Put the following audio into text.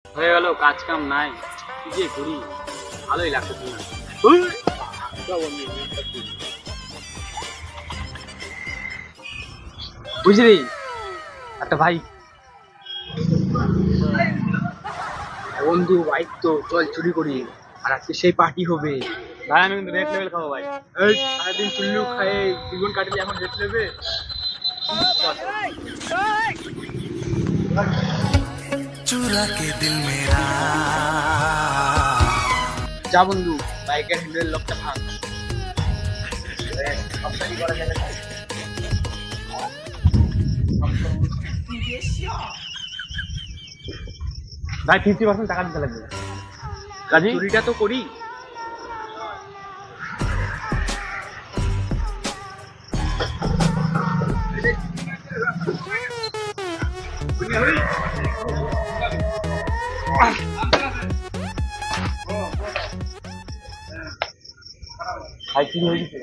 হয়ে গেল, কাজ কাম নাই, কি যে করি, ভালোই লাগছে না। বুঝলি একটা ভাই, বন্ধু বাইক তো চল চুরি করি, আর আজকে সেই পার্টি হবে। ভাই আমি কিন্তু রেড লেভেল খাবো ভাই। এই সারাদিন চুল্লু খাই জীবন কাটলি, এখন রেড লেভেল। चुरा के दिल मेरा যা বন্ধু, বাইকের হ্যান্ডেল লকটা ভাঙ। ভাই 50% টাকা দিতে লাগবে। কাজী চুরিটা তো করি। ভাই চুরি হয়ে গেছে।